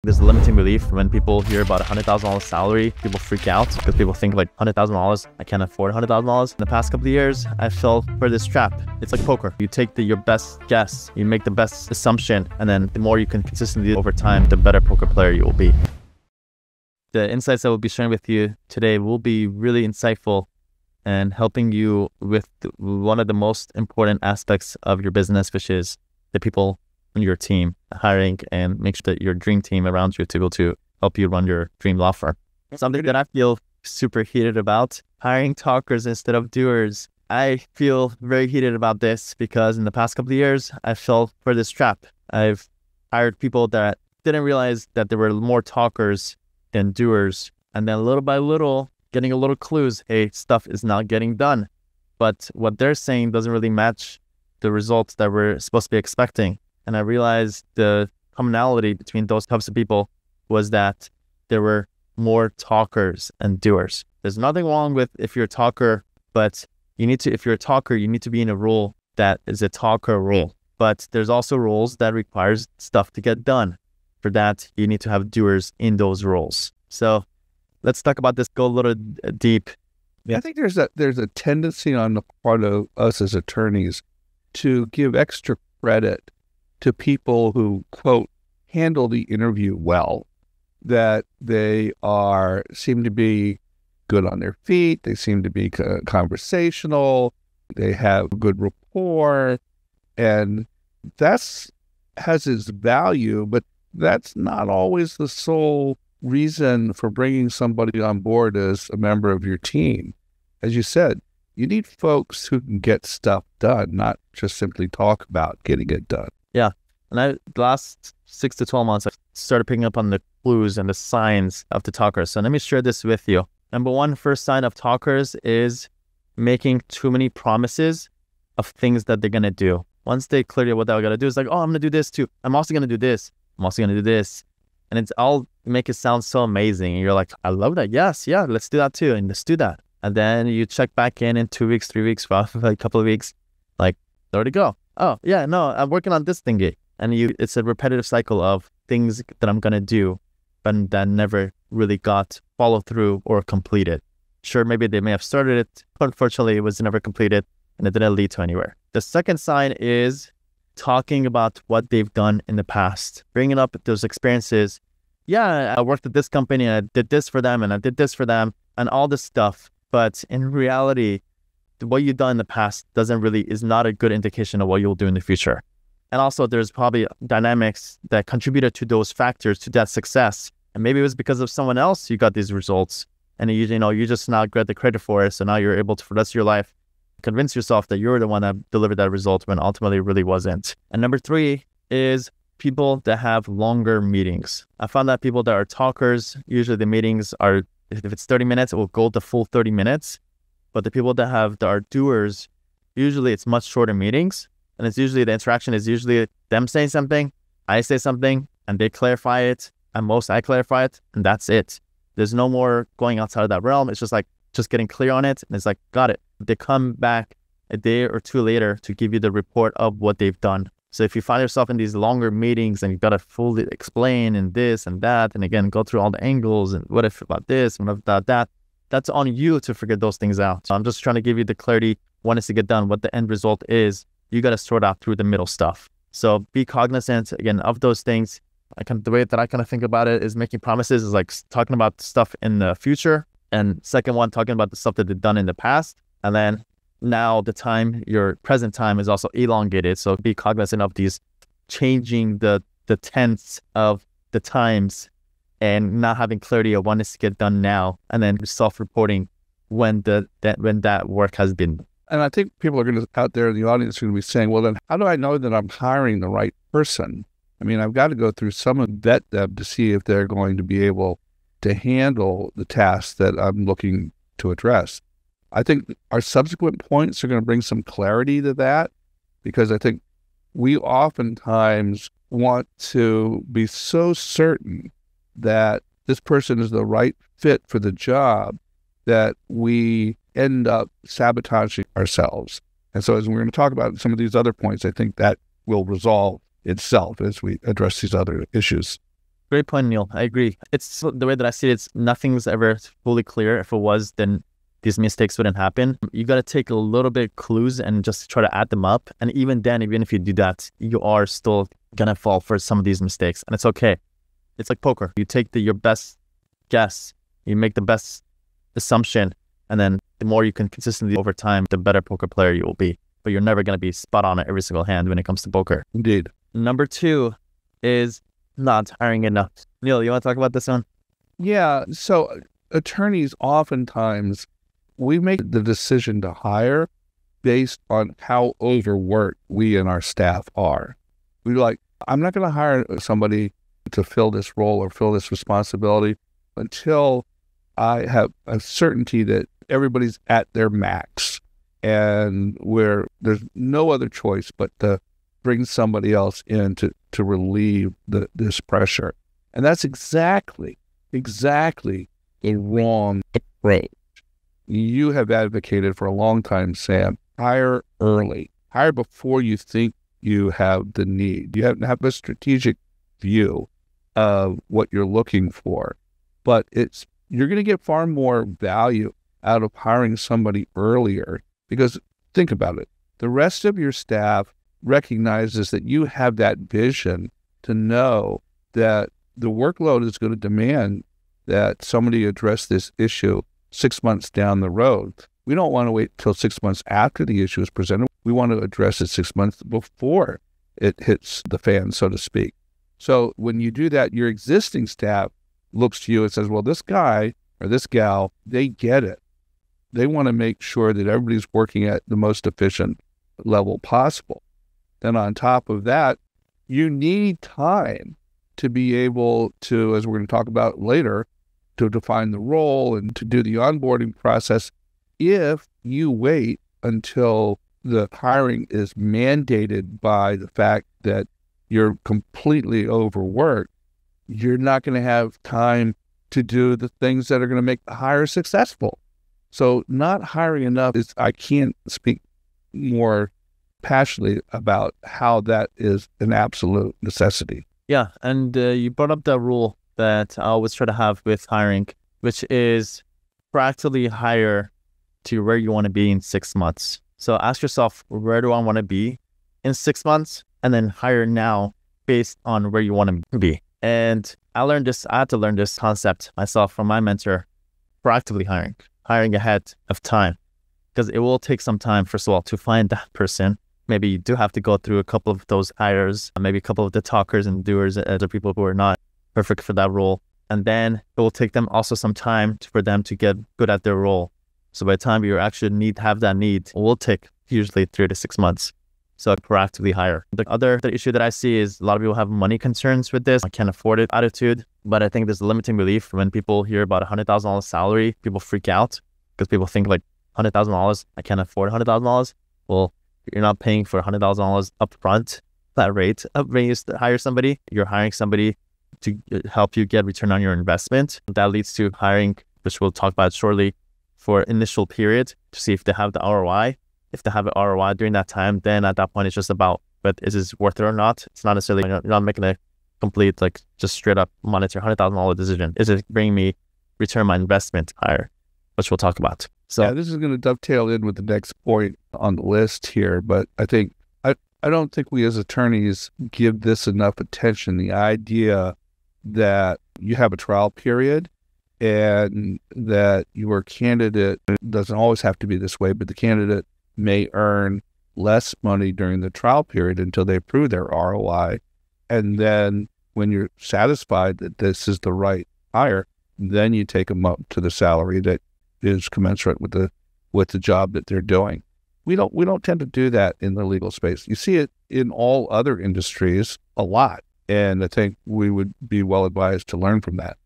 There's a limiting belief when people hear about $100,000 salary, people freak out because people think like $100,000, I can't afford $100,000. In the past couple of years, I fell for this trap. It's like poker. You take your best guess, you make the best assumption, and then the more you can consistently over time, the better poker player you will be. The insights I will be sharing with you today will be really insightful and helping you with one of the most important aspects of your business, which is the people on your team, hiring and make sure that your dream team around you to be able to help you run your dream law firm. Something that I feel super heated about, hiring talkers instead of doers. I feel very heated about this because in the past couple of years, I fell for this trap. I've hired people that didn't realize that there were more talkers than doers. And then little by little, getting a little clues, hey, stuff is not getting done. But what they're saying doesn't really match the results that we're supposed to be expecting. And I realized the commonality between those types of people was that there were more talkers and doers. There's nothing wrong with if you're a talker, but if you're a talker, you need to be in a role that is a talker role. But there's also roles that requires stuff to get done. For that, you need to have doers in those roles. So let's talk about this, go a little deep. Yeah. I think there's a tendency on the part of us as attorneys to give extra credit to people who, quote, handle the interview well, that they seem to be good on their feet, they seem to be conversational, they have good rapport, and has its value, but that's not always the sole reason for bringing somebody on board as a member of your team. As you said, you need folks who can get stuff done, not just simply talk about getting it done. Yeah. And the last 6 to 12 months, I started picking up on the clues and the signs of the talkers. So let me share this with you. Number one, first sign of talkers is making too many promises of things that they're going to do. Once they clear what they're going to do, it's like, oh, I'm going to do this too. I'm also going to do this. I'm also going to do this. And it's all make it sound so amazing. And you're like, I love that. Yes. Yeah. Let's do that too. And let's do that. And then you check back in 2 weeks, 3 weeks, for a couple of weeks, like, there to go. Oh, yeah, no, I'm working on this thingy. And it's a repetitive cycle of things that I'm going to do, but that never really got followed through or completed. Sure, maybe they may have started it, but unfortunately, it was never completed and it didn't lead to anywhere. The second sign is talking about what they've done in the past, bringing up those experiences. Yeah, I worked at this company and I did this for them and I did this for them and all this stuff. But in reality, what you've done in the past is not a good indication of what you'll do in the future. And also there's probably dynamics that contributed to those factors, to that success. And maybe it was because of someone else you got these results. And you just not get the credit for it. So now you're able to, for the rest of your life, convince yourself that you're the one that delivered that result when ultimately it really wasn't. And number 3 is people that have longer meetings. I found that people that are talkers, usually the meetings are, if it's 30 minutes, it will go the full 30 minutes. But the people that are doers, usually it's much shorter meetings. And it's usually the interaction is usually them saying something, I say something, and they clarify it. At most, I clarify it, and that's it. There's no more going outside of that realm. It's just like, just getting clear on it. And it's like, got it. They come back a day or two later to give you the report of what they've done. So if you find yourself in these longer meetings and you've got to fully explain and this and that, and again, go through all the angles and what if about this and what if about that, that's on you to figure those things out. So I'm just trying to give you the clarity, what needs to get done, what the end result is. You got to sort out through the middle stuff. So be cognizant, again, of those things. The way that I kind of think about it is making promises is like talking about stuff in the future. And second one, talking about the stuff that they've done in the past. And then now your present time is also elongated. So be cognizant of these changing the tense of the times and not having clarity of what needs to get done now. And then self-reporting when that work has been. And I think people are going to, out there in the audience, are going to be saying, well, then how do I know that I'm hiring the right person? I mean, I've got to go through some and vet them to see if they're going to be able to handle the tasks that I'm looking to address. I think our subsequent points are going to bring some clarity to that, because I think we oftentimes want to be so certain that this person is the right fit for the job that we end up sabotaging ourselves. And so as we're going to talk about some of these other points, I think that will resolve itself as we address these other issues. Great point, Neil. I agree. It's the way that I see it, it's nothing's ever fully clear. If it was, then these mistakes wouldn't happen. You got to take a little bit clues and just try to add them up. And even then, even if you do that, you are still going to fall for some of these mistakes. And it's okay. It's like poker. You take your best guess, you make the best assumption, and then the more you can consistently over time, the better poker player you will be. But you're never going to be spot on at every single hand when it comes to poker. Indeed. Number 2 is not hiring enough. Neil, you want to talk about this one? Yeah. So attorneys oftentimes, we make the decision to hire based on how overworked we and our staff are. We're like, I'm not going to hire somebody to fill this role or fill this responsibility until I have a certainty that everybody's at their max and where there's no other choice but to bring somebody else in to relieve this pressure. And that's exactly the wrong approach. You have advocated for a long time, Sam. Hire early. Hire before you think you have the need. You have to have a strategic view of what you're looking for. But you're going to get far more value out of hiring somebody earlier because think about it. The rest of your staff recognizes that you have that vision to know that the workload is going to demand that somebody address this issue 6 months down the road. We don't want to wait till 6 months after the issue is presented. We want to address it 6 months before it hits the fan, so to speak. So when you do that, your existing staff looks to you and says, well, this guy or this gal, they get it. They want to make sure that everybody's working at the most efficient level possible. Then on top of that, you need time to be able to, as we're going to talk about later, to define the role and to do the onboarding process. If you wait until the hiring is mandated by the fact that you're completely overworked, you're not going to have time to do the things that are going to make the hire successful. So not hiring enough I can't speak more passionately about how that is an absolute necessity. Yeah, and you brought up that rule that I always try to have with hiring, which is proactively hire to where you want to be in 6 months. So ask yourself, where do I want to be in 6 months? And then hire now based on where you want to be. And I had to learn this concept myself from my mentor, proactively hiring ahead of time, because it will take some time, first of all, to find that person. Maybe you do have to go through a couple of those hires, maybe a couple of the talkers and doers, other people who are not perfect for that role. And then it will take them also some time for them to get good at their role. So by the time you actually have that need, it will take usually 3 to 6 months. So proactively hire. The other issue that I see is a lot of people have money concerns with this. I can't afford it attitude. But I think there's a limiting belief. When people hear about $100,000 salary, people freak out because people think like $100,000, I can't afford $100,000. Well, you're not paying for $100,000 upfront, that rate of when you hire somebody. You're hiring somebody to help you get return on your investment. That leads to hiring, which we'll talk about shortly, for initial period to see if they have the ROI. If they have an ROI during that time, then at that point, it's just about, but is this worth it or not? It's not necessarily, you're not making a complete, like just straight up monetary $100,000 decision. Is it bringing me return my investment higher? Which we'll talk about. So yeah, this is going to dovetail in with the next point on the list here, but I don't think we as attorneys give this enough attention. The idea that you have a trial period and that your candidate, it doesn't always have to be this way, but the candidate may earn less money during the trial period until they prove their ROI. And then when you're satisfied that this is the right hire, then you take them up to the salary that is commensurate with the job that they're doing. We don't tend to do that in the legal space. You see it in all other industries a lot. And I think we would be well advised to learn from that.